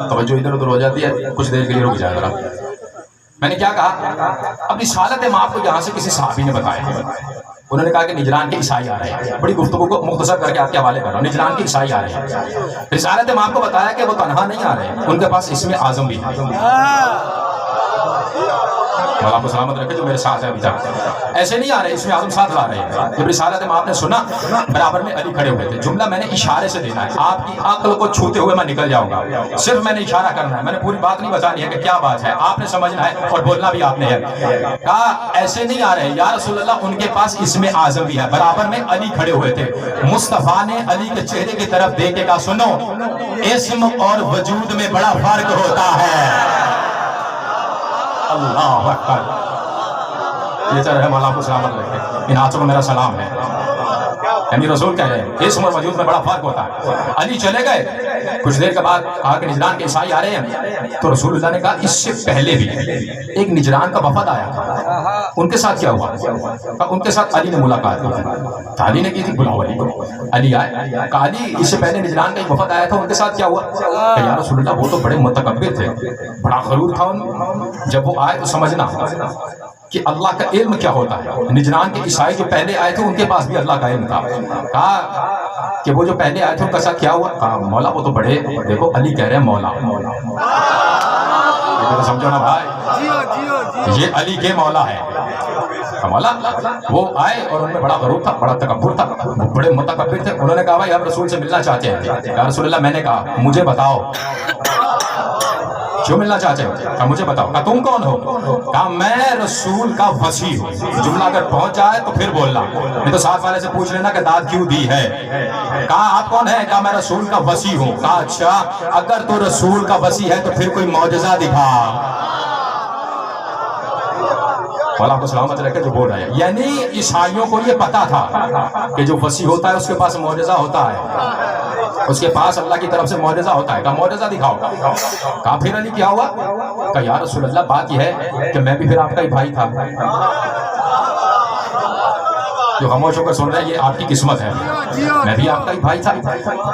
توجہ ادھر ادھر ہو جاتی ہے، کچھ دیر کے لیے رک جائے ذرا. میں نے کیا کہا؟ اپنی سعادت ماں کو یہاں سے کسی صحابی نے بتایا. انہوں نے کہا کہ نجران کے عیسائی آ رہے ہیں. بڑی گفتگو کو مختصر کر کے آپ کے حوالے کر رہا ہوں. نجران کے عیسائی آ رہے ہیں. رسالت ماں کو بتایا کہ وہ تنہا نہیں آ رہے ہیں، ان کے پاس اسم اعظم بھی ہے. مولا آپ کو سلامت رکھے جو میرے ساتھ ہے ابھی تک. ایسے نہیں آ رہے، اسم اعظم ساتھ لا رہے ہیں. جب رسالت ماں نے سنا، برابر میں علی کھڑے ہوئے تھے. جملہ میں نے اشارے سے دینا ہے، آپ کی عقل کو چھوتے ہوئے میں نکل جاؤں گا. صرف میں نے اشارہ کرنا ہے، میں نے پوری بات نہیں بتانی ہے کہ کیا بات ہے. آپ نے سمجھنا ہے اور بولنا بھی آپ نے ہے. کہا ایسے نہیں آ رہے یا رسول اللہ، ان کے پاس اسم اعظم بھی ہے. برابر میں علی کھڑے ہوئے تھے. مصطفیٰ نے علی کے چہرے کی طرف دیکھ کے کہا سنو، اسم اور وجود میں بڑا فرق ہوتا ہے. اللہ اکبر. یہ چل رہے مولا آپ کو سلامت رکھے، ان ہاتھوں کو میرا سلام ہے. یعنی رسول کہہ رہے ہیں اسم اور وجود میں بڑا فرق ہوتا ہے. علی چلے گئے. کچھ دیر کے بعد کہا کہ نجران کے عیسائی آ رہے ہیں. تو رسول اللہ نے کہا اس سے پہلے بھی ایک نجران کا وفد آیا تھا، ان کے ساتھ کیا ہوا؟ ان کے ساتھ علی نے ملاقات کی. علی نے کی تھی، بلاؤ علی کو. علی آئے. کہا علی اس سے پہلے نجران کا ایک وفد آیا تھا، ان کے ساتھ کیا ہوا؟ کہ یا رسول اللہ وہ تو بڑے متکبر تھے، بڑا غرور تھا ان. جب وہ آئے تو سمجھنا کہ اللہ کا علم کیا ہوتا ہے. نجران کے عیسائی جو پہلے آئے تھے ان کے پاس بھی اللہ کا علم تھا. کہا کہ وہ جو پہلے آئے تھے ان کا ساتھ کیا ہوا؟ کہا مولا وہ تو بڑے، دیکھو علی کہہ رہے ہیں مولا. سمجھو نا بھائی، یہ علی کے مولا ہے. مولا وہ آئے اور ان میں بڑا غرور تھا، بڑا تکبر تھا، بڑے متکبر تھے. انہوں نے کہا بھائی ہم رسول سے ملنا چاہتے ہیں. یا رسول اللہ میں نے کہا مجھے بتاؤ کیوں ملنا چاہتے ہو؟ کہا مجھے بتاؤ. کہا تم کون ہو؟ کہا میں رسول کا وصی ہوں. جملہ اگر پہنچ جائے تو پھر بولنا، نہیں تو ساتھ والے سے پوچھ لینا کہ داد کیوں دی ہے. کہا آپ کون ہیں؟ کہا میں رسول کا وصی ہوں. کہا اچھا اگر تو رسول کا وصی ہے تو پھر کوئی معجزہ دکھا. مولا آپ کو سلامت رکھے جو بول رہے ہیں. یعنی عیسائیوں کو یہ پتا تھا کہ جو وصی ہوتا ہے اس کے پاس معجزہ ہوتا ہے، اس کے پاس اللہ کی طرف سے معجزہ ہوتا ہے. کہا معجزہ دکھاؤ. کہا پھر علی کیا ہوا؟ کہا یا رسول اللہ بات یہ ہے کہ میں بھی پھر آپ کا ہی بھائی تھا. جو خاموش ہو کر سن رہے ہیں یہ آپ کی قسمت ہے، میں بھی آپ کا ہی بھائی تھا.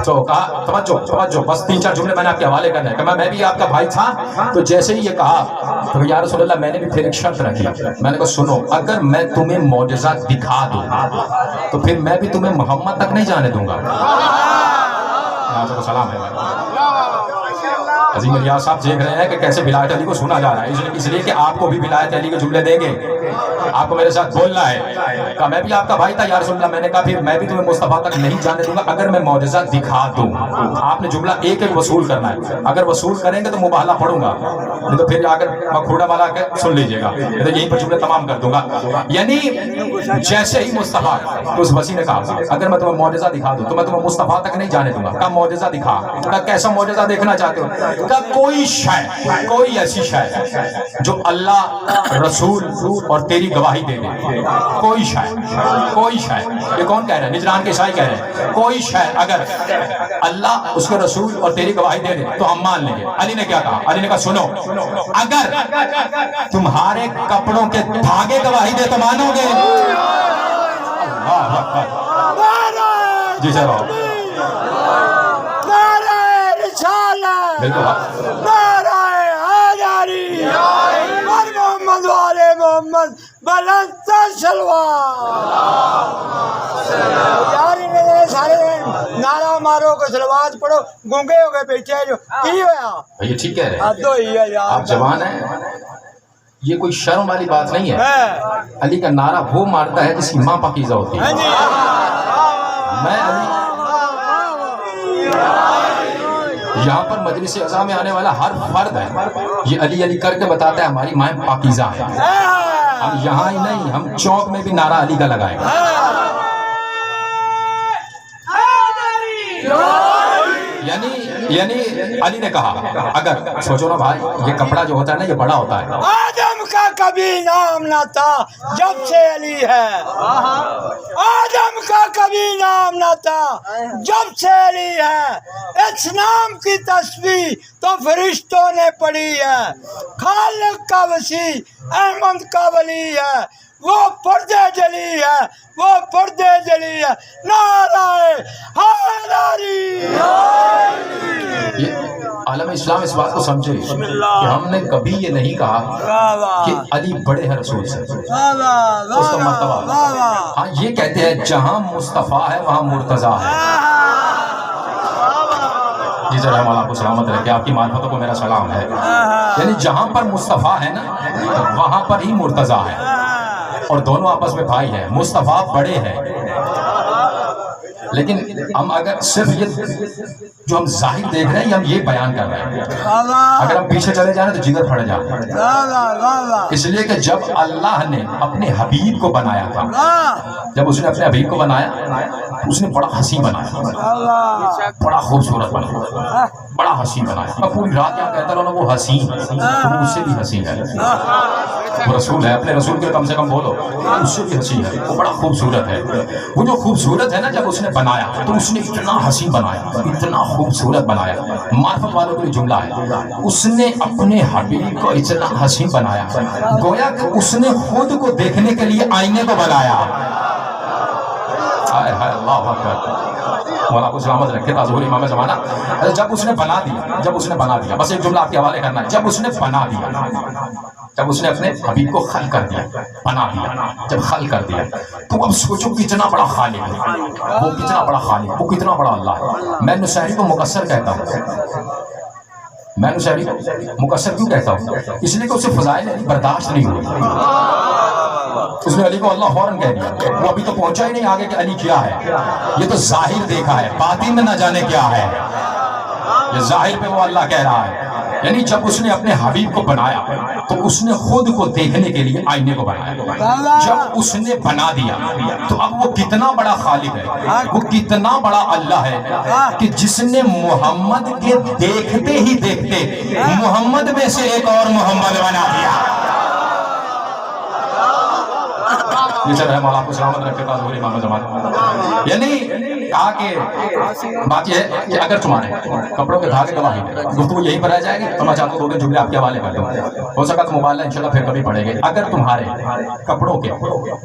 تو کہا توجہ بس 3-4 جملے میں نے آپ کے حوالے کرنے ہیں. کہ میں بھی آپ کا بھائی تھا. تو جیسے ہی یہ کہا تو یا رسول اللہ میں نے بھی پھر ایک شرط رکھی. میں نے کہا سنو، اگر میں تمہیں معجزہ دکھا دوں تو پھر میں بھی تمہیں محمد تک نہیں جانے دوں گا. سلام ہے عظیم الیاس صاحب دیکھ رہے ہیں کہ کیسے ولایت علی کو سنا جا رہا ہے. اس لیے کہ آپ کو بھی ولایت علی کے جملے دیں گے، آپ کو میرے ساتھ بولنا ہے. کہا میں بھی آپ کا بھائی تھا یا رسول اللہ. میں نے کہا پھر میں بھی تمہیں مصطفیٰ تک نہیں جانے دوں گا اگر میں معجزہ دکھا دوں. آپ نے جملہ ایک ایک وصول کرنا ہے. اگر وصول کریں گے تو مباہلہ پڑھوں گا، نہیں تو پھر آ کر مکھوڑا والا کے سن لیجیے گا، تو یہیں پر جملے تمام کر دوں گا. یعنی جیسے ہی مصطفیٰ اس وصی نے کہا اگر میں تمہیں معجزہ دکھا دوں تو میں تمہیں مصطفیٰ تک نہیں جانے دوں گا. کہا معجزہ دکھا. کہا کیسا معجزہ دیکھنا چاہتے ہو؟ کہا کوئی ایسی شے جو اللہ رسول اور تیری گواہی دے دے. کوئی شے. یہ کون کہہ رہے ہیں؟ نجران کے عیسائی کہہ رہے ہیں کوئی شے اگر اللہ اس کے رسول اور تیری گواہی دے دے تو ہم مان لیں گے. علی نے کیا کہا؟ علی نے کہا سنو، اگر تمہارے کپڑوں کے دھاگے گواہی دے تو مانو گے. اللہ اکبر. جی چلو محمد والے محمد بلند شلوار. یار سارے نعرہ مارو کو سلوات پڑھو، گونگے ہو گئے بیٹھے جو کی ہوا. یہ ٹھیک کہہ رہے ہیں، آپ جوان ہیں، یہ کوئی شرم والی بات نہیں ہے. علی کا نعرہ وہ مارتا ہے جس کی ماں پاکیزہ ہوتی ہے. میں علی یہاں پر مجلس اعزا میں آنے والا ہر فرد ہے یہ علی علی کر کے بتاتا ہے ہماری مائیں پاکیزہ ہیں. ہم یہاں ہی نہیں، ہم چوک میں بھی نعرہ علی کا لگائیں گے. یعنی علی نے کہا اگر سوچو نا بھائی، یہ کپڑا جو ہوتا ہے نا یہ بڑا ہوتا ہے. آدم کا کبھی نام نہ تھا جب سے علی ہے. آدم کا کبھی نام نہ تھا جب سے علی ہے. اس نام کی تسبیح تو فرشتوں نے پڑھی ہے. خالق کا وسیع احمد کا ولی ہے. وہ پردے جلی ہے، وہ پردے جلی ہے، نعرہ حیدری۔ یہ عالم اسلام اس بات کو سمجھے کہ ہم نے کبھی یہ نہیں کہا کہ علی بڑے ہیں رسول سے، اس کا مرتبہ۔ ہاں یہ کہتے ہیں جہاں مصطفیٰ ہے وہاں مرتضیٰ ہے۔ جی ذرا مولا آپ کو سلامت رکھے، آپ کی معرفتوں کو میرا سلام ہے۔ یعنی جہاں پر مصطفیٰ ہے نا وہاں پر ہی مرتضیٰ ہے، اور دونوں آپس میں بھائی ہیں۔ مصطفیٰ بڑے ہیں، لیکن ہم اگر صرف یہ جو ہم ظاہر دیکھ رہے ہیں ہم یہ بیان کر رہے ہیں، اگر ہم پیچھے چلے جائیں تو جگر پھٹ جاتا ہے۔ اس لیے کہ جب اللہ نے اپنے حبیب کو بنایا تھا، جب اس نے اپنے حبیب کو بنایا اس نے بڑا حسین بنایا، بڑا خوبصورت بنایا، بڑا حسین بنایا۔ میں پوری رات یہاں کہتا رہا وہ حسین، تو اس سے بھی حسین ہے، وہ رسول ہے، اپنے رسول کے کم سے کم بولو، اس سے بھی حسین ہے، وہ بڑا خوبصورت ہے۔ وہ جو خوبصورت ہے نا جب اس نے بنایا تو اس نے اتنا حسین بنایا، اتنا خوبصورت بنایا۔ معرفت والوں کے لیے جملہ ہے، اس نے اپنے حبیب کو اتنا حسین بنایا گویا کہ اس نے خود کو دیکھنے کے لیے آئینے کو بنایا۔ اللہ اکبر، مولا کو سلامت رکھے تاظہور امام زمانہ۔ جب اس نے بنا دیا، بس ایک جملہ آپ کے حوالے کرنا ہے، جب اس نے بنا دیا، جب اس نے اپنے حبیب کو خلق کر دیا، بنا دیا، جب خلق کر دیا تو اب سوچو کتنا بڑا خالق ہے وہ، کتنا بڑا خالق، وہ کتنا بڑا اللہ ہے۔ میں نصیری کو مقصر کہتا ہوں، میں نصیری کو مقصر کیوں کہتا ہوں؟ اس لیے کہ اسے فضائل برداشت نہیں ہوئی، اس نے علی کو اللہ فوراً کہہ دیا، وہ ابھی تو پہنچا ہی نہیں آگے کہ علی کیا ہے، یہ تو ظاہر دیکھا ہے، باطن میں نہ جانے کیا ہے، یہ ظاہر پہ وہ اللہ کہہ رہا ہے۔ یعنی جب اس نے اپنے حبیب کو بنایا تو اس نے خود کو دیکھنے کے لیے آئینے کو بنایا۔ جب اس نے بنا دیا تو اب وہ کتنا بڑا خالق ہے، وہ کتنا بڑا اللہ ہے کہ جس نے محمد کے دیکھتے ہی دیکھتے محمد میں سے ایک اور محمد بنا دیا۔ یہ چل رہا ہے، مولا آپ کو سلامت رکھے تاظہور امام زمانہ۔ یعنی کہا کہ بات یہ ہے کہ اگر تمہارے کپڑوں کے دھاگے گواہی دے، گفتگو یہیں پر رہ جائے گی تو میں چاہتا ہوں دو تین جملے آپ کے حوالے کر دوں، ہو سکا تو مبالغہ انشاءاللہ پھر کبھی پڑھیں گے۔ اگر تمہارے کپڑوں کے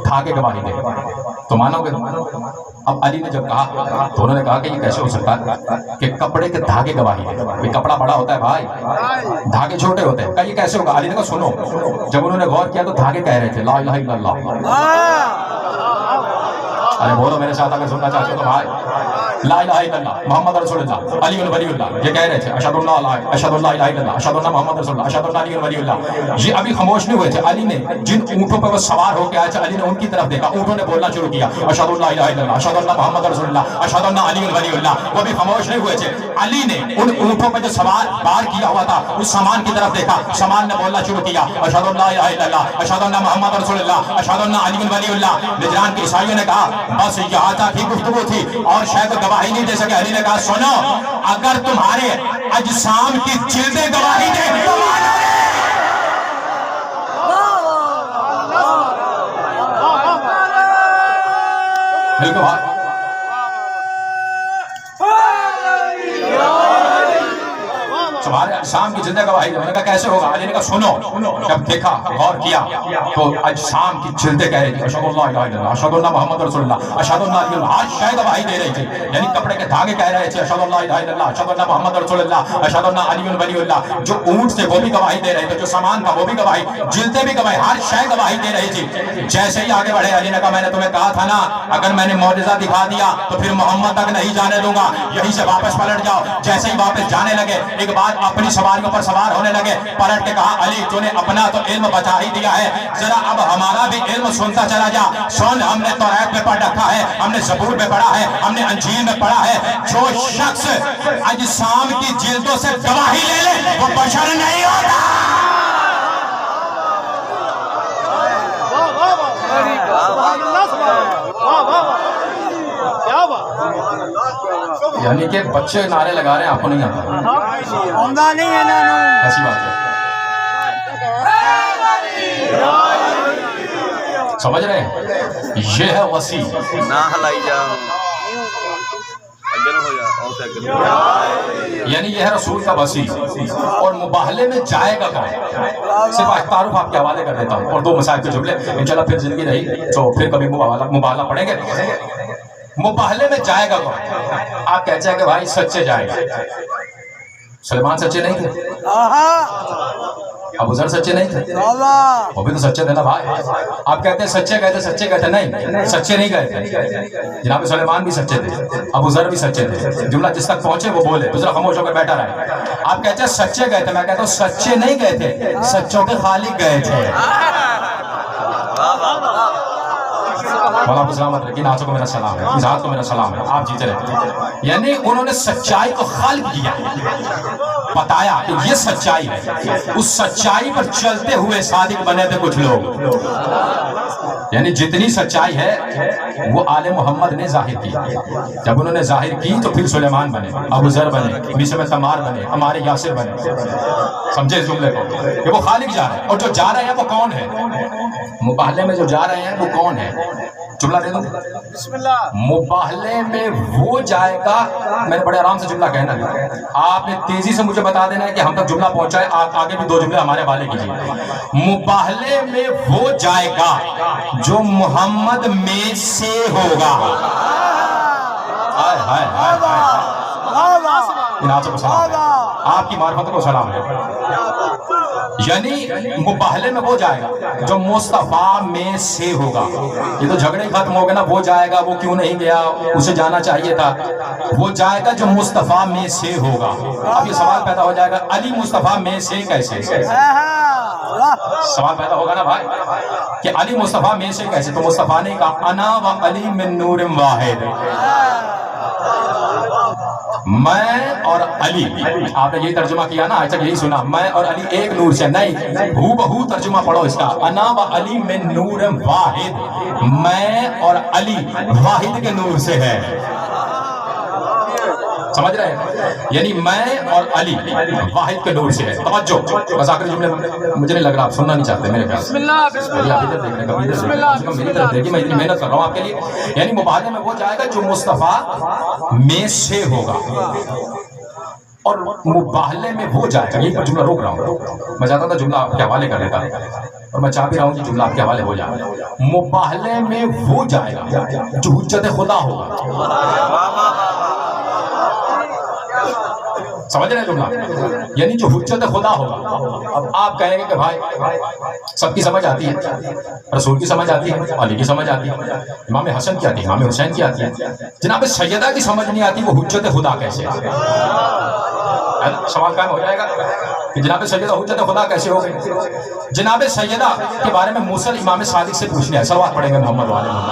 دھاگے گواہی دے تو مانو گے؟ اب علی نے جب کہا تو انہوں نے کہا کہ یہ کیسے ہو سکتا ہے کہ کپڑے کے دھاگے گواہی دے؟ کپڑا بڑا ہوتا ہے بھائی، دھاگے چھوٹے ہوتے ہیں، کہا یہ کیسے ہوگا؟ علی نے کہا سنو، جب انہوں نے غور کیا تو دھاگے کہہ رہے تھے لا الہ الا اللہ۔ ارے بولو میرے ساتھ اگر سننا چاہتے ہو تو بھائی، لا الہ الا اللہ محمد رسول اللہ علی ولی اللہ، یہ کہہ رہے تھے اشہد ان لا الہ الا اللہ، اشہد ان محمد رسول اللہ، اشہد ان علی ولی اللہ۔ یہ ابھی خاموش نہیں ہوئے تھے، علی نے جن اونٹوں پر وہ سوار ہو کے آئے تھے علی نے ان کی طرف دیکھا، اونٹوں نے بولنا شروع کیا اشہد ان لا الہ الا اللہ، اشہد ان محمد رسول اللہ، اشہد ان علی ولی اللہ۔ وہ بھی خاموش نہیں ہوئے تھے، علی نے ان اونٹوں پہ جو سوار بار کیا ہوا تھا اس سامان کی طرف دیکھا، سامان نے بولنا شروع کیا اشہد ان لا الہ الا اللہ، اشہد ان محمد رسول اللہ، اشہد ان علی ولی اللہ۔ نجران کے عیسائیوں نے کہا بس یہاں تک ہی گفتگو تھی اور شاید گواہی نہیں دے سکے۔ علی نے کہا سنو، اگر تمہارے اجسام کی جلدیں گواہی دے تمہارے اجسام کی جلدیں گواہی دے، میں نے کہا کیسے ہوگا؟ علی نے کہا سنو، جب دیکھا غور کیا تو اجسام کی جلدیں کہہ رہی تھی اشہد ان لا الہ الا اللہ، اشہد ان محمد رسول اللہ، اشہد ان علی ہر شے گواہی دے رہی تھی۔ یعنی کپڑے کے دھاگے کہہ رہے تھے اشہد ان لا الہ الا اللہ، اشہد ان محمد رسول اللہ، اشہد ان علی ولی اللہ۔ جو اونٹ تھے وہ بھی گواہی دے رہے تھے، جو سامان تھا وہ بھی گواہی، جلدیں بھی گواہی، ہر شے گواہی دے رہی تھی۔ جیسے ہی آگے بڑھے علی نے کہا میں نے تمہیں کہا تھا نا اگر میں نے معجزہ دکھا دیا تو پھر محمد تک نہیں جانے دوں گا، یہیں سے واپس پلٹ جاؤ۔ جیسے ہی واپس جانے لگے ایک بات اپنی سواریوں پر سوار ہونے لگے، پلٹ کے کہا علی تو نے اپنا تو علم بچا ہی دیا ہے، ذرا اب ہمارا بھی علم سنتا چلا جا۔ سن، ہم نے توریت میں پڑھ رکھا ہے، ہم نے زبور میں پڑھا ہے، ہم نے انجیل میں پڑھا ہے، جو شخص اجسام کی جلدوں سے گواہی لے لے وہ بشر نہیں ہوتا۔ یعنی کہ بچے نعرے لگا رہے ہیں، آپ کو نہیں آتا؟ ایسی بات ہے، سمجھ رہے ہیں؟ یہ ہے وسیع۔ نہ ہلائی جا، اگر ہو جا یعنی یہ ہے رسول کا وسیع، اور مباہلے میں جائے گا کون؟ صرف تعارف آپ کے حوالے کر دیتا ہوں اور دو مسائل کے جملے، انشاءاللہ پھر زندگی رہی تو پھر کبھی مباہلہ پڑھیں گے۔ مباہلے میں جائے گا کون؟ آپ کہتے ہیں کہ بھائی سچے جائے گا۔ سلیمان سچے نہیں تھے، ابو ذر سچے نہیں تھے، وہ بھی تو سچے تھے نا بھائی۔ آپ کہتے ہیں سچے گئے تھے، سچے گئے تھے، نہیں سچے نہیں گئے تھے۔ جناب سلیمان بھی سچے تھے، ابو ذر بھی سچے تھے، جملہ جس تک پہنچے وہ بولے، دوسرا خاموش ہو کر بیٹھا رہے۔ آپ کہتے ہیں سچے گئے تھے، میں کہتا ہوں سچے نہیں گئے تھے، سچوں کے خالق گئے تھے۔ آپ سلامت رکھیں، ناچوں کو میرا سلام ہے، اظہار کو میرا سلام ہے، آپ جیتے رہتے۔ یعنی انہوں نے سچائی کو خالق کیا، بتایا کہ یہ سچائی ہے، اس سچائی پر چلتے ہوئے صادق بنے تھے کچھ لوگ۔ یعنی جتنی سچائی ہے وہ آل محمد نے ظاہر کی، جب انہوں نے ظاہر کی تو پھر سلیمان بنے، ابو ذر بنے، بیس میں تمار بنے، ہمارے یاسر بنے۔ سمجھے اس جملے کو کہ وہ خالق جا رہے ہیں، اور جو جا رہے ہیں وہ کون ہے؟ مباہلے میں جو جا رہے ہیں وہ کون ہے؟ جملہ دے دوں، مباہلے میں وہ جائے گا، میں نے بڑے آرام سے جملہ کہنا ہے، آپ نے تیزی سے مجھے بتا دینا ہے کہ ہم تک جملہ پہنچائے، آگے بھی دو جملے ہمارے حوالے کیجیے۔ مباہلے میں وہ جائے گا جو محمد میں سے ہوگا۔ آپ کی معرفت کو سلام ہے۔ یعنی مباہلے میں وہ جائے گا جو مصطفیٰ میں سے ہوگا۔ یہ تو جھگڑے ختم ہو گئے نا، وہ جائے گا، وہ کیوں نہیں گیا، اسے جانا چاہیے تھا۔ وہ جائے گا جو مصطفیٰ میں سے ہوگا۔ اب یہ سوال پیدا ہو جائے گا، علی مصطفیٰ میں سے کیسے؟ سوال پیدا ہوگا نا بھائی کہ علی مصطفیٰ میں سے کیسے؟ تو مصطفیٰ نے کہا انا و علی من نور واحد، میں اور علی، آپ نے یہی ترجمہ کیا نا، آج تک یہی سنا، میں اور علی ایک نور سے، نہیں ہو بہو ترجمہ پڑھو اس کا، انا و علی من نور واحد، میں اور علی واحد کے نور سے ہے۔ سمجھ رہے ہیں؟ یعنی میں اور علی واحد کے نور سے ہے۔ توجہ، بس آخری جملے مجھے نہیں لگ رہا آپ سننا نہیں چاہتے میرے خیال سے۔ میری طرف دیکھیے، میں اتنی محنت کر رہا ہوں آپ کے لیے۔ یعنی مباہلے میں وہ جائے گا جو مصطفیٰ میں سے ہوگا، اور مباہلے میں وہ جائے گا، یہ پر جملہ روک رہا ہوں، میں چاہتا تھا جملہ آپ کے حوالے کر دیتا، اور میں چاہ بھی رہا ہوں کہ جملہ آپ کے حوالے ہو جائے۔ مباہلے میں وہ جائے گا جو حجت خدا ہوگا۔ سمجھ رہے ہیں جملہ؟ یعنی جو حجت خدا ہوگا۔ اب آپ کہیں گے کہ بھائی سب کی سمجھ آتی ہے، رسول کی سمجھ آتی ہے، علی کی سمجھ آتی ہے، امام حسن کی آتی ہے، امام حسین کی آتی ہے، جناب سیدہ کی سمجھ نہیں آتی، وہ حجت خدا کیسے؟ سوال قائم ہو جائے گا کہ جناب سیدہ حجت خدا کیسے ہو گئی؟ جناب سیدہ کے بارے میں موسیٰ امام صادق سے پوچھنے ہے، صلوات پڑھیں گے محمد والے محمد۔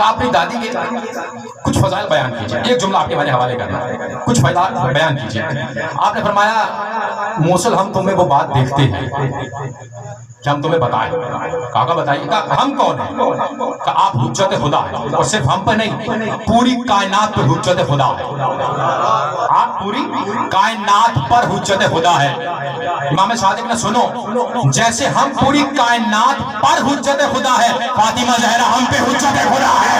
اپنی دادی کے کچھ فضائل بیان کیجئے، ایک جملہ آپ کے بارے حوالے کرنا، کچھ فضائل بیان کیجئے۔ آپ نے فرمایا موصل ہم تمہیں وہ بات دیکھتے ہیں کہ ہم تمہیں بتائیں۔ کہا بتائیے، کہا ہم کون ہیں؟ کہا آپ حجت خدا ہیں، اور صرف ہم پر نہیں پوری کائنات پر حجت خدا ہے، آپ پوری کائنات پر حجت خدا ہے۔ امام صادق نے سنو، جیسے ہم پوری کائنات پر حجت خدا ہے، فاطمہ زہرا ہم پہ حجت خدا ہے۔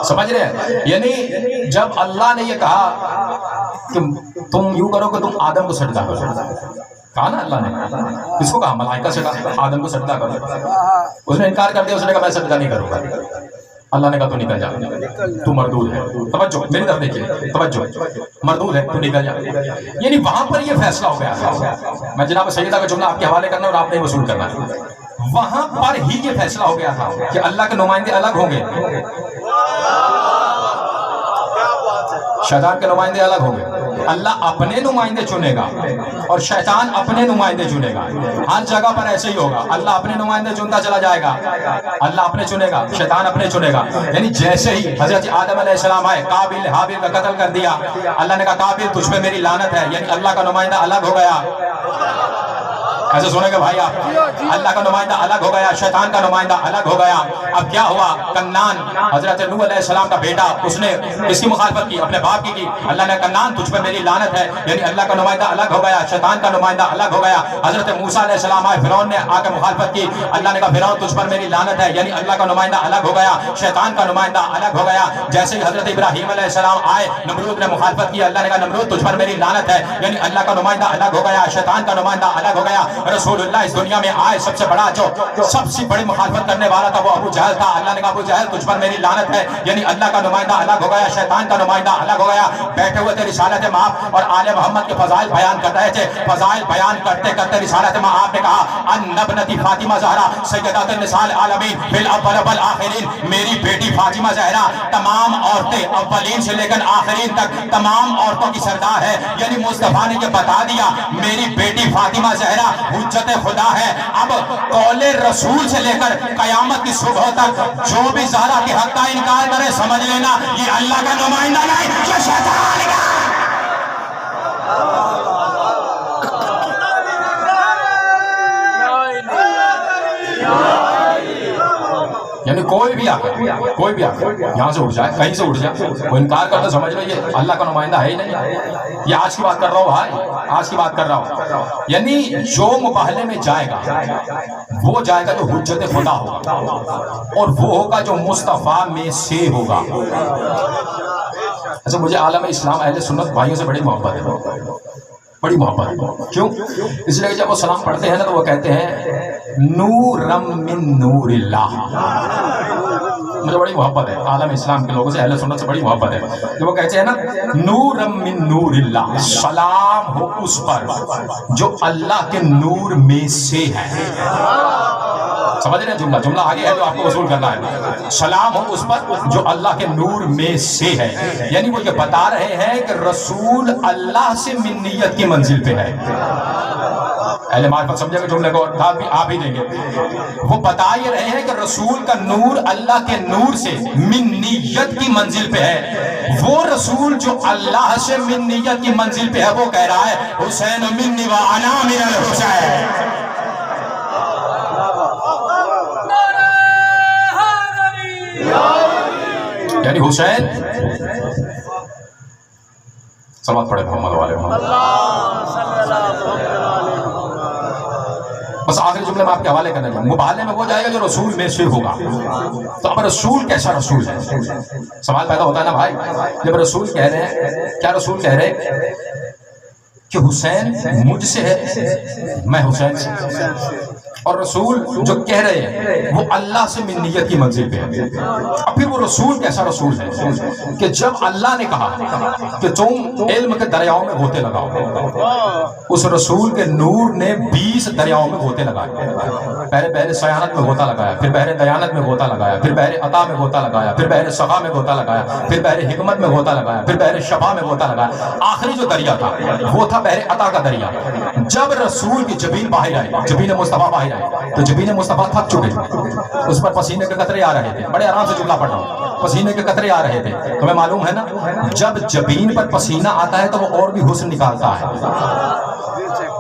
سمجھ رہے ہیں؟ یعنی جب اللہ نے یہ کہا کہ تم یوں کرو کہ تم آدم کو سجدہ کرو، کہا نا اللہ نے، کس کو کہا؟ ملائکہ سے کہا آدم کو سجدہ کرو۔ اس نے انکار کر دیا، اس نے کہا میں سجدہ نہیں کروں گا۔ اللہ نے کہا تو نکل جا، تو مردود ہے۔ توجہ میری طرف دیکھیے، توجہ، مردود ہے، تو نکل جا۔ یعنی وہاں پر یہ فیصلہ ہو گیا تھا، میں جناب سیدہ کا جملہ آپ کے حوالے کرنا اور آپ نے وصول کرنا ہے، وہاں پر ہی یہ فیصلہ ہو گیا تھا کہ اللہ کے نمائندے الگ ہوں گے، شیطان کے نمائندے الگ ہوں گے۔ اللہ اپنے نمائندے چنے گا اور شیطان اپنے نمائندے چنے گا۔ ہر جگہ پر ایسے ہی ہوگا، اللہ اپنے نمائندے چنتا چلا جائے گا، اللہ اپنے چنے گا، شیطان اپنے چنے گا۔ یعنی جیسے ہی حضرت آدم علیہ السلام آئے، قابل حابل کا قتل کر دیا، اللہ نے کہا قابل تجھ پہ میری لعنت ہے، یعنی اللہ کا نمائندہ الگ ہو گیا۔ ایسے سنے گا بھائی آپ, اللہ کا نمائندہ الگ ہو گیا, شیطان کا نمائندہ الگ ہو گیا. اب کیا ہوا, کنان حضرت نوح علیہ السلام کا بیٹا, اس نے اس کی مخالفت کی, اپنے باپ کی. اللہ نے کنان تجھ پہ میری لعنت ہے, یعنی اللہ کا نمائندہ الگ ہو گیا, شیطان کا نمائندہ الگ ہو گیا. حضرت موسیٰ علیہ السلام آئے, فرعون نے آ کے مخالفت کی, اللہ نے کہا فرعون تجھ پر میری لعنت ہے, یعنی اللہ کا نمائندہ الگ ہو گیا, شیطان کا نمائندہ الگ ہو گیا. جیسے ہی حضرت ابراہیم علیہ السلام آئے, نمرود نے مخالفت کی, اللہ نے کہا نمرود تجھ پر میری لعنت ہے, یعنی اللہ کا نمائندہ الگ ہو گیا, شیطان کا نمائندہ الگ ہو گیا. رسول اللہ اس دنیا میں آئے, سب سے بڑا جو سب سے بڑی مخالفت کرنے والا تھا وہ ابو جہل تھا. اللہ نے کہا ابو جہل تجھ پر میری لعنت ہے, یعنی اللہ کا نمائندہ الگ ہو گیا, شیطان کا نمائندہ الگ ہو گیا. بیٹھے ہوئے تھے رسالت مآب اور آل محمد کے فضائل بیان کر رہے تھے. فضائل بیان کرتے کرتے رسالت مآب نے کہا ان ابنتی فاطمہ زہرا سیدات النساء العالمین بالاول والآخرین, میری بیٹی فاطمہ زہرا تمام عورتیں اولین سے لے کر آخرین تک تمام عورتوں کی سردار ہے. یعنی مصطفیٰ نے یہ بتا دیا میری بیٹی فاطمہ زہرا حجت خدا ہے. اب قول رسول سے لے کر قیامت کی صبح تک جو بھی زہرا کے حق کا انکار کرے سمجھ لینا یہ اللہ کا نمائندہ نہیں, یہ شیطان کا. یعنی کوئی بھی آکر یہاں سے اٹھ جائے, کہیں سے اٹھ جائے, وہ انکار کرتا سمجھ لو یہ اللہ کا نمائندہ ہے ہی نہیں. یہ آج کی بات کر رہا ہوں بھائی, آج کی بات کر رہا ہوں. یعنی جو مباہلے میں جائے گا وہ جائے گا جو حجت خدا ہوگا, اور وہ ہوگا جو مصطفیٰ میں سے ہوگا. اچھا مجھے عالم اسلام اہل سنت بھائیوں سے بڑی محبت ہے, بڑی محبت. کیوں؟ اس لیے کہ جب وہ سلام پڑھتے ہیں نا تو وہ کہتے ہیں نورم من نور اللہ. مجھے بڑی محبت ہے عالم اسلام کے لوگوں سے, اہل سنت سے بڑی محبت ہے. جب وہ کہتے ہیں نا نورم من نور اللہ, سلام ہو اس پر جو اللہ کے نور میں سے ہے. سمجھ رہے ہیں جملہ آگے ہے جو آپ کو وصول کرنا ہے. سلام ہو اس پر جو اللہ کے نور میں سے ہے, یعنی وہ یہ بتا رہے ہیں کہ رسول اللہ سے منیت کی منزل پہ ہے. اہل معرفت سمجھے گا جملے کو, آپ ہی دیں گے. وہ بتا یہ رہے ہیں کہ رسول کا نور اللہ کے نور سے منیت کی منزل پہ ہے. وہ رسول جو اللہ سے منیت کی منزل پہ ہے وہ کہہ رہا ہے حسین منی و انا من الحسین. یعنی حسین سمات پڑھے محمد والے محمد. بس آخری جملے میں آپ کے حوالے کرنے لیں. مباہلے میں وہ جائے گا جو رسول میں سے ہوگا. تو اب رسول کیسا رسول ہے, سوال پیدا ہوتا ہے نا بھائی. جب رسول کہہ رہے ہیں, کیا رسول کہہ رہے ہیں کہ حسین مجھ سے ہے, میں حسین سے, اور رسول جو کہہ رہے ہیں وہ اللہ سے منیت کی منزل پہ ہے. اب پھر وہ رسول کیسا رسول ہے کہ جب اللہ نے کہا کہ تم علم کے دریاؤں میں غوطے لگاؤ, اس رسول کے نور نے 20 دریاؤں میں غوطے لگائے. پہلے بحر سیانت میں غوطہ لگایا, پھر بحر دیانت میں غوطہ لگایا, پھر بحر عطا میں غوطہ لگایا, پھر بحر سخا میں غوطہ لگایا, پھر بحر حکمت میں غوطہ لگایا, پھر بحر شفا میں غوطہ لگایا. آخری جو دریا تھا وہ تھا بحر عطا کا دریا. جب رسول کی جبین باہر آئی, جبین مصطفیٰ باہر آئی, تو جبین مصطفیٰ تھک چکے, اس پر پسینے کے قطرے آ رہے تھے. بڑے آرام سے جملہ پڑھ رہا ہوں, پسینے کے قطرے آ رہے تھے. تمہیں معلوم ہے نا جب جبین پر پسینہ آتا ہے تو وہ اور بھی حسن نکالتا ہے.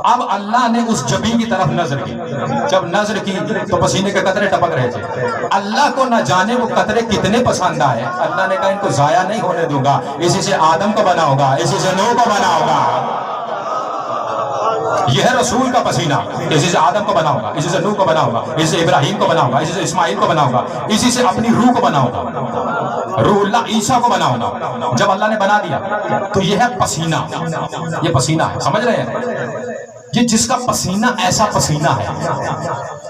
اب اللہ نے اس جبین کی طرف نظر کی, جب نظر کی تو پسینے کے قطرے ٹپک رہے تھے. اللہ کو نہ جانے وہ قطرے کتنے پسند آئے. اللہ نے کہا ان کو ضائع نہیں ہونے دوں گا, اسی سے آدم کو بنا ہوگا, اسی سے نوح کو بنا ہوگا. یہ ہے رسول کا پسینہ, اسی سے آدم کو بنا ہوگا, اسی سے نوح کو بنا ہوگا, اسی سے ابراہیم کو بنا ہوگا, اسی سے اسماعیل کو بنا ہوگا, اسی سے اپنی روح کو بنا ہوگا, روح اللہ عیسیٰ کو بنا ہوگا. جب اللہ نے بنا دیا تو یہ ہے پسینہ, یہ پسینہ ہے. سمجھ رہے ہیں یہ جس کا پسینہ ایسا پسینہ ہے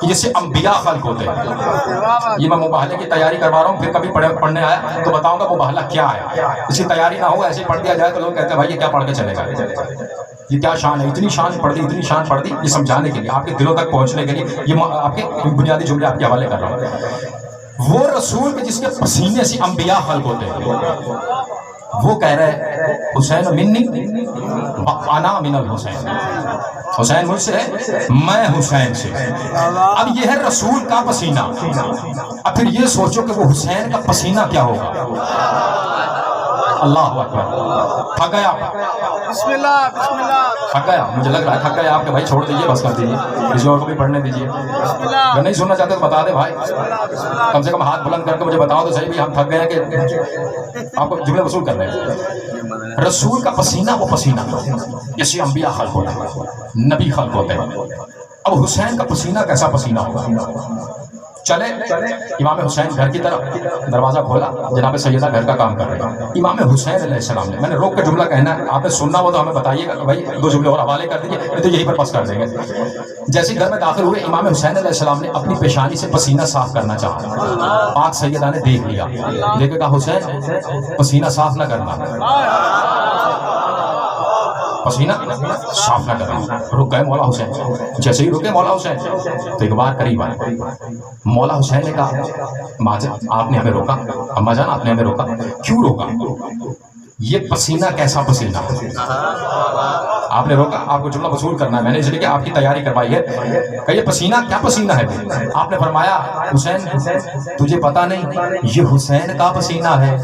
کہ جس سے انبیاء خلق ہوتے ہیں. یہ میں مباہلے کی تیاری کروا رہا ہوں, پھر کبھی پڑھنے آیا تو بتاؤں گا مباہلہ کیا ہے. اس کی تیاری نہ ہو ایسے ہی پڑھ دیا جائے تو لوگ کہتے ہیں بھائی یہ کیا پڑھ کے چلے گا, یہ کیا شان ہے, اتنی شان پڑھ دی, اتنی شان پڑھ دی. یہ سمجھانے کے لیے, آپ کے دلوں تک پہنچنے کے لیے یہ آپ کے بنیادی جملے آپ کے حوالے کر رہا ہوں. وہ رسول کے جس کے پسینے سے انبیاء خلق ہوتے ہیں وہ کہہ رہے حسین منی انا من الحسین, حسین مجھ سے ہے, میں حسین سے. اب یہ ہے رسول کا پسینہ. اب پھر یہ سوچو کہ وہ حسین کا پسینہ کیا ہوگا. اللہ اکبر. تھک گیا بسم اللہ بسم اللہ. تھک گیا مجھے لگ رہا ہے تھک گیا آپ کے بھائی چھوڑ دیجیے بس کر دیجیے کسی اور کو بھی پڑھنے دیجیے. اگر نہیں سننا چاہتے تو بتا دیں بھائی کم سے کم ہاتھ بلند کر کے مجھے بتاؤ تو صحیح بھی ہم تھک گئے ہیں کہ آپ کو جملے وصول کر رہے ہیں. رسول کا پسینہ وہ پسینہ جیسے انبیاء خلق ہوتے ہیں نبی خلق ہوتے ہیں. اب حسین کا پسینہ کیسا پسینہ ہوگا؟ چلے امام حسین گھر کی طرف دروازہ کھولا جناب سیدہ گھر کا کام کر رہے ہیں. امام حسین علیہ السلام نے میں نے روک کے جملہ کہنا ہے آپ نے سننا ہو تو ہمیں بتائیے گا کہ بھائی دو جملے اور حوالے کر دیجیے نہیں تو یہی پر پس کر دیں گے. جیسے گھر میں داخل ہوئے امام حسین علیہ السلام نے اپنی پیشانی سے پسینہ صاف کرنا چاہا. پاک سیدہ نے دیکھ لیا دیکھے کہا حسین پسینہ صاف نہ کرنا پسینہ صاف نہ کرنا. رک گئے مولا حسین. جیسے ہی رکے مولا حسین تو ایک بار قریب آئے. مولا حسین نے کہا ماں جان آپ نے ہمیں روکا اماں جان آپ نے ہمیں روکا کیوں روکا؟ یہ پسینہ کیسا پسینہ آپ نے روکا؟ آپ کو جملہ وصول کرنا ہے میں نے اس لیے کہ آپ کی تیاری کروائی ہے کہ یہ پسینہ کیا پسینہ ہے. آپ نے فرمایا حسین تجھے پتا نہیں یہ حسین کا پسینہ ہے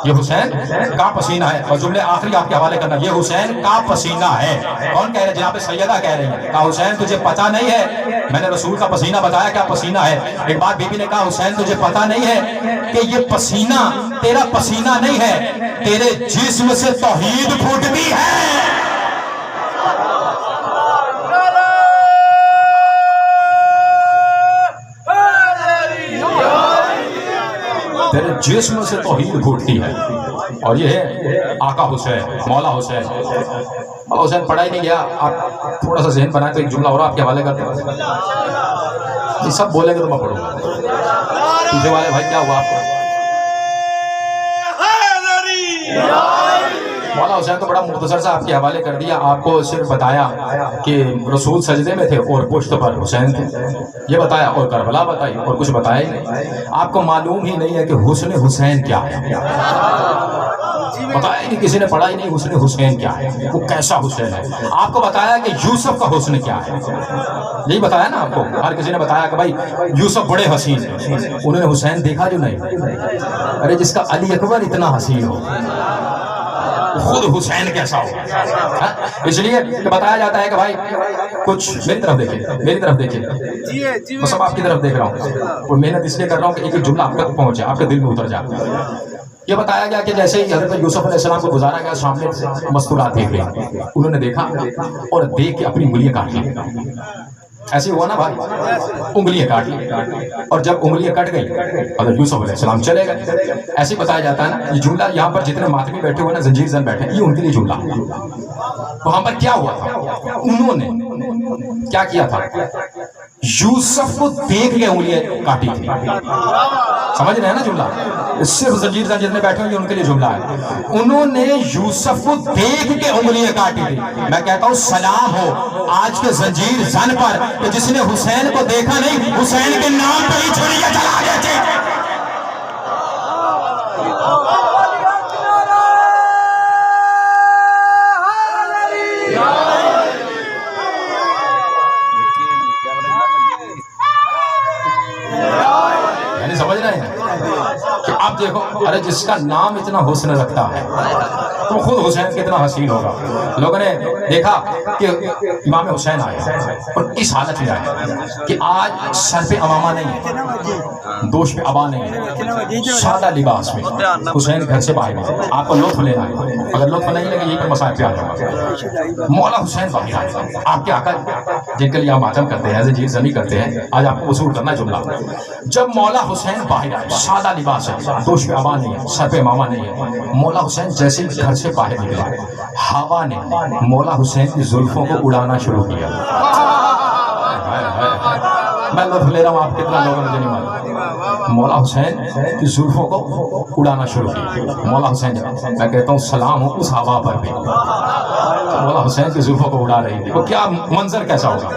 یہ حسین کا پسینہ ہے. اور جملے آخری آپ کے حوالے کرنا یہ حسین کا پسینہ ہے. کون کہہ رہے ہیں؟ جناب سیدہ کہہ رہی ہیں کہا حسین تجھے پتا نہیں ہے میں نے رسول کا پسینہ بتایا کیا پسینہ ہے. ایک بات بی بی نے کہا حسین تجھے پتا نہیں ہے کہ یہ پسینہ تیرا پسینہ نہیں ہے تیرے جسم سے توحید پھوٹتی ہے. تیرے جسم سے توحید پھوٹتی ہے. اور یہ ہے آقا حسین مولا حسین. مولا حسین پڑھا ہی نہیں گیا آپ تھوڑا سا ذہن بنائے تو ایک جملہ اور آپ کے حوالے کرتے ہیں. یہ سب بولیں گے تو میں پڑھوں گا. پیچھے والے بھائی کیا ہوا آپ کو؟ مولا حسین تو بڑا مختصر سا آپ کے حوالے کر دیا. آپ کو صرف بتایا کہ رسول سجدے میں تھے اور پشت پر حسین تھے یہ بتایا اور کربلا بتائی اور کچھ بتایا ہی نہیں. آپ کو معلوم ہی نہیں ہے کہ حسن حسین کیا ہے. بتایا نہیں کسی نے پڑھا ہی نہیں حسن حسین کیا ہے وہ کیسا حسین ہے. آپ کو بتایا کہ یوسف کا حسن کیا ہے یہی بتایا نا آپ کو. ہر کسی نے بتایا کہ بھائی یوسف بڑے حسین ہیں انہوں نے حسین دیکھا جو نہیں. ارے جس کا علی اکبر اتنا حسین ہو خود حسین کیسا ہو. اس لیے بتایا جاتا ہے کہ بھائی کچھ میری طرف دیکھیں میں سب آپ کی طرف دیکھ رہا ہوں اور محنت اس لیے کر رہا ہوں کہ ایک جملہ آپ تک پہنچے آپ کے دل میں اتر جائے. یہ بتایا گیا کہ جیسے ہی حضرت یوسف علیہ السلام کو گزارا گیا سامنے سے مستورات دیکھ رہے انہوں نے دیکھا اور دیکھ کے اپنی انگلیاں کاٹ لی. ایسے ہوا نا بھائی انگلیاں کاٹ لی اور جب انگلیاں کٹ گئی حضرت یوسف علیہ السلام چلے گئے. ایسے بتایا جاتا ہے نا یہ جملہ یہاں پر جتنے ماتمی بیٹھے ہوئے نا زنجیر زن بیٹھے یہ ان کے لیے جملہ. وہاں پر کیا ہوا تھا انہوں نے کیا کیا تھا یوسف کو دیکھ کے انگلیاں کاٹی تھی. سمجھ رہے ہیں نا جملہ صرف زنجیر زن جتنے بیٹھے ہوئے ان کے لیے جملہ ہے. انہوں نے یوسف کو دیکھ کے انگلیاں کاٹی تھی. میں کہتا ہوں سلام ہو آج کے زنجیر زن پر کہ جس نے حسین کو دیکھا نہیں حسین کے نام پر ہی چھریاں چلا دیتے. یعنی سمجھ رہے ہیں کہ آپ دیکھو ارے جس کا نام اتنا حسن رکھتا ہے تو خود حسین کتنا حسین ہوگا. لوگوں نے دیکھا کہ امام حسین آئے اور اس حالت میں آئے کہ آج سر پہ امامہ نہیں ہے دوش پہ عبا نہیں ہے سادہ لباس میں حسین گھر سے باہر ہے. آپ کو لطف لینا ہے اگر لطف نہیں لگے یہی پر مسائل پہ آ جاؤ. مولا حسین باہر آئے آپ کے آقا جن کے لیے آپ ماتم کرتے ہیں زنجیر زنی کرتے ہیں آج آپ کو وصول کرنا جملہ. جب مولا حسین باہر آئے سادہ لباس ہے دوش پہ عبا نہیں ہے سر پہ امامہ نہیں ہے. مولا حسین جیسے ہی گھر سے باہر نکلا ہوا نے مولا حسین کی زلفوں کو اڑانا شروع کیا. میں لطف لے رہا ہوں آپ کتنا لوگوں مجھے نہیں معلوم. مولا حسین کی زلفوں کو اڑانا شروع کیا. مولا حسین میں کہتا ہوں سلام ہو اس ہوا پر بھی مولا حسین کی زلفوں کو اڑا رہی تھی. وہ کیا منظر کیسا ہوگا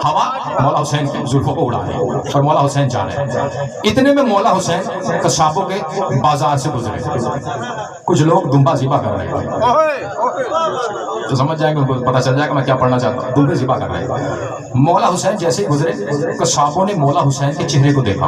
ہوا مولا حسین کی زلفوں کو اڑا رہی اور مولا حسین جا رہے ہیں. اتنے میں مولا حسین قصابوں کے بازار سے گزرے. کچھ لوگ دمبا ذبح کر رہے ہیں تو سمجھ جائیں گے ان کو پتہ چل جائے گا میں کیا پڑھنا چاہتا ہوں. دمبے ذبح کر رہے ہیں. مولا حسین جیسے ہی گزرے قصابوں نے مولا حسین کے چہرے کو دیکھا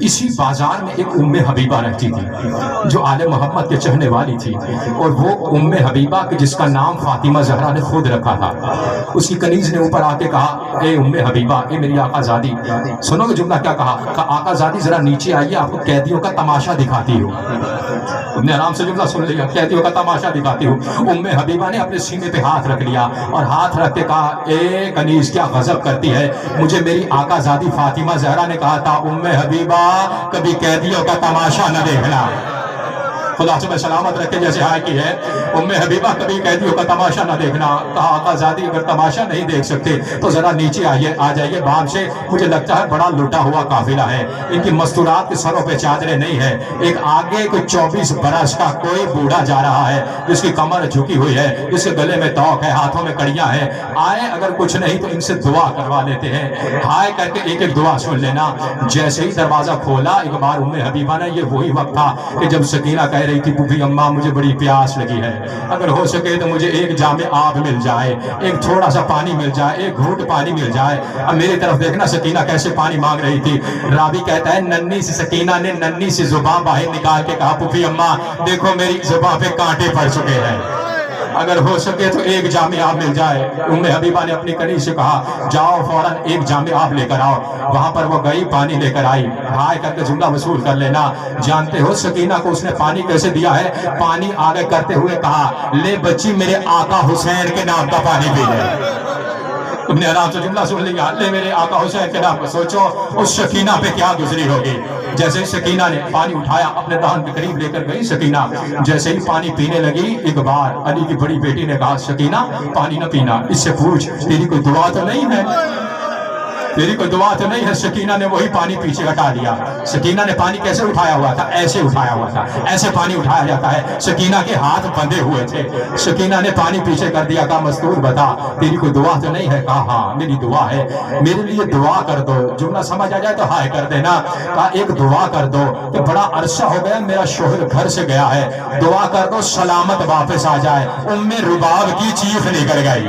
اسی بازار میں ایک ام حبیبہ رہتی تھی جو آل محمد کے چہنے والی تھی, اور وہ ام حبیبہ جس کا نام فاطمہ زہرا نے خود رکھا تھا. اس کی کنیز نے اوپر آ کے کہا, اے ام حبیبہ, اے میری آقا زادی, سنو گے جملہ کیا کہا, آقا زادی ذرا نیچے آئیے, آپ کو قیدیوں کا تماشا دکھاتی ہوں. تم نے آرام سے جملہ سن لیا, قیدیوں کا تماشا دکھاتی ہوں. ام حبیبہ نے اپنے سینے پہ ہاتھ رکھ لیا اور ہاتھ رکھ کے کہا, اے کنیز کیا غضب کرتی ہے, مجھے میری آقا زادی فاطمہ زہرا نے کہا تھا ام حبیبہ کبھی قیدیوں کا تماشا نہ دیکھنا. خدا تمہیں سلامت رکھے جیسے ہائے کی ہے. ام حبیبہ کبھی قیدیوں کا تماشا نہ دیکھنا. کہا آقا زادی اگر تماشا نہیں دیکھ سکتے تو ذرا نیچے آ جائیے باب سے, مجھے لگتا ہے بڑا لٹا ہوا قافلہ ہے, ان کی مستورات کے سروں پہ چادریں نہیں ہیں. ایک آگے کوئی 24 برس کا کوئی بوڑھا جا رہا ہے جس کی کمر جھکی ہوئی ہے, جس کے گلے میں توق ہے, ہاتھوں میں کڑیاں ہیں. آئے اگر کچھ نہیں تو ان سے دعا کروا لیتے ہیں. ہائے کر کے ایک ایک دعا سن لینا. جیسے ہی دروازہ کھولا ایک بار ام حبیبہ نے, یہ وہی وقت تھا کہ جب سکینہ کہہ رہی تھی پھوپھی اماں مجھے بڑی پیاس لگی ہے, اگر ہو سکے تو مجھے ایک جام آب مل جائے, ایک تھوڑا سا پانی مل جائے, ایک گھونٹ پانی مل جائے. اب میری طرف دیکھنا سکینہ کیسے پانی مانگ رہی تھی. راوی کہتا ہے ننھی سی سکینہ نے ننھی سی زبان باہر نکال کے کہا, پھوپھی اماں دیکھو میری زبان پہ کانٹے پڑ چکے ہیں, اگر ہو سکے تو ایک جام آب مل جائے. ام حبیبہ نے اپنی کنیز سے کہا, جاؤ فوراً ایک جام آب لے کر آؤ. وہاں پر وہ گئی, پانی لے کر آئی. ہائے کر کے جملہ وصول کر لینا. جانتے ہو سکینہ کو اس نے پانی کیسے دیا ہے؟ پانی آگے کرتے ہوئے کہا, لے بچی میرے آقا حسین کے نام کا پانی پی لے. تم نے آرام سے جملہ سن لیا, لے میرے آقا حسین کے نام پر. سوچو اس سکینہ پہ کیا گزری ہوگی. جیسے ہی سکینہ نے پانی اٹھایا اپنے دہن کے قریب لے کر گئی سکینہ. جیسے ہی پانی پینے لگی ایک بار علی کی بڑی بیٹی نے کہا, سکینہ پانی نہ پینا, اس سے پوچھ تیری کوئی دعا تو نہیں ہے, تیری کوئی دعا تو نہیں ہے. سکینہ نے وہی پانی پیچھے ہٹا دیا. سکینہ نے پانی کیسے اٹھایا ہوا تھا؟ ایسے اٹھایا ہوا تھا, ایسے پانی اٹھایا جاتا ہے. سکینہ کے ہاتھ بندھے ہوئے تھے. سکینہ نے پانی پیچھے کر دیا. کہا مستور بتا تیری کوئی دعا تو نہیں ہے؟ کہا ہاں میری دعا ہے, میرے لیے دعا کر دو. جملہ سمجھ آ جائے تو ہائے کر دینا. کہا ایک دعا کر دو کہ بڑا عرصہ ہو گیا میرا شوہر گھر سے گیا ہے, دعا کر دو سلامت واپس آ جائے. ام رباب کی چیخ نکل گئی.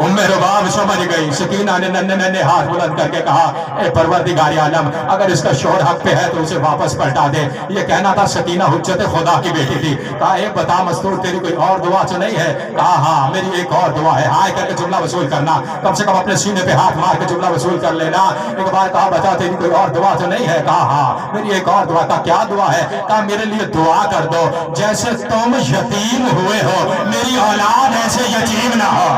ام رباب سمجھ گئی. سکینہ نے ننھے ننھے ہاتھ بلند کر کے کہا, اے پروردگار عالم اگر اس کا شوہر حق پہ ہے تو اسے واپس پلٹا دے. یہ کہنا تھا سکینہ حجت خدا کی بیٹی تھی. کہا اے بتا مستور تیری کوئی اور دعا تو نہیں ہے؟ کہا ہاں میری ایک اور دعا ہے. ہائے کر کے جملہ وصول کرنا, کم سے کم اپنے سینے پہ ہاتھ مار کے جملہ وصول کر لینا. ایک بار کہا بتا تیری کوئی اور دعا تو نہیں ہے؟ کہا ہاں میری ایک اور دعا. کہا کیا دعا ہے؟ کہا میرے لیے دعا کر دو جیسے تم یتیم ہوئے ہو میری اولاد ایسے یتیم نہ ہو,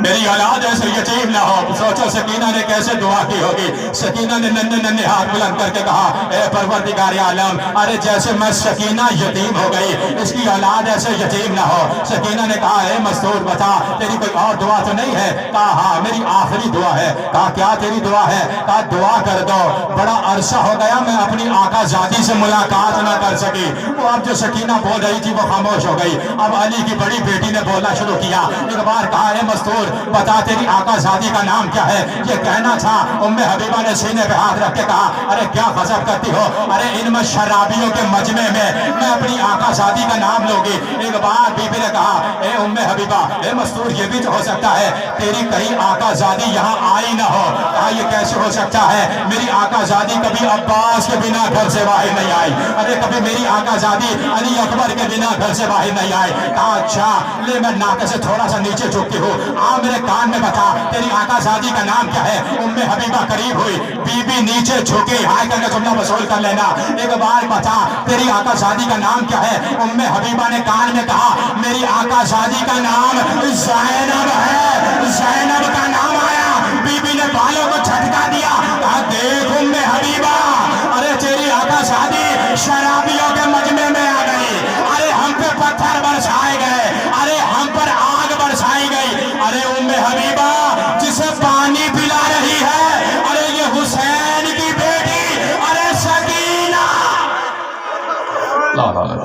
میری اولاد ایسے یتیم نہ ہو. سوچو سکینہ نے کیسے دعا کی ہوگی. سکینہ نے ننھے ننھے ہاتھ بلند کر کے کہا, اے پروردگار عالم ارے جیسے میں سکینہ یتیم ہو گئی اس کی اولاد ایسے یتیم نہ ہو. سکینہ نے کہا, اے مستور بتا تیری کوئی اور دعا تو نہیں ہے؟ کہا ہاں میری آخری دعا ہے. کہا کیا تیری دعا ہے؟ کہا دعا کر دو, بڑا عرصہ ہو گیا میں اپنی آقا زادی سے ملاقات نہ کر سکی. وہ اب جو سکینہ بول رہی تھی وہ خاموش ہو گئی. اب علی کی بڑی بیٹی نے بولنا شروع کیا. ایک بار کہا, اے مستور بتا تیری آقا زادی کا نام کیا ہے؟ یہ کہنا تھا. ام حبیبہ نے سینے پہ ہاتھ رکھ کے کہا, ارے کیا غضب کرتی ہو, ارے ان میں شرابیوں کے مجمع میں اپنی آقا زادی کا نام لوگی. ایک بار بی بی نے کہا, اے ام حبیبہ اے مستور یہ بھی تو ہو سکتا ہے تیری کہیں آقا زادی یہاں آئی نہ ہو. کہا یہ کیسے ہو سکتا ہے, میری آقا زادی کبھی عباس کے بنا گھر سے باہر نہیں آئی, ارے کبھی میری آقا زادی علی اکبر کے بنا گھر سے باہر نہیں آئی. کہا اچھا لے میں ناک سے تھوڑا سا نیچے جھکتی ہوں, میرے کان میں بتا تیری آقا زادی کا نام کیا ہے. ام حبیبہ قریب ہوئی, بی بی نیچے جھکی. ہائے کر کے جملہ وصول کر لینا. ایک بار بتا تیری آقا زادی کا نام کیا ہے. ام حبیبہ نے کان میں کہا, میری آقا زادی کا نام زینب ہے. زینب کا نام آیا. بی بی نے بالوں کو جھٹکا دیا. کہا دیکھ ام حبیبہ, ارے تیری آقا زادی شرابیوں کے مجمع میں آ گئی. ارے ہم پہ پتھر برسائے گئے, ارے ہم پر آگ برسائی گئی. ارے ام حبیبہ جسے پانی پلا رہی ہے, ارے یہ حسین کی بیٹی, ارے سکینہ. لا لا لا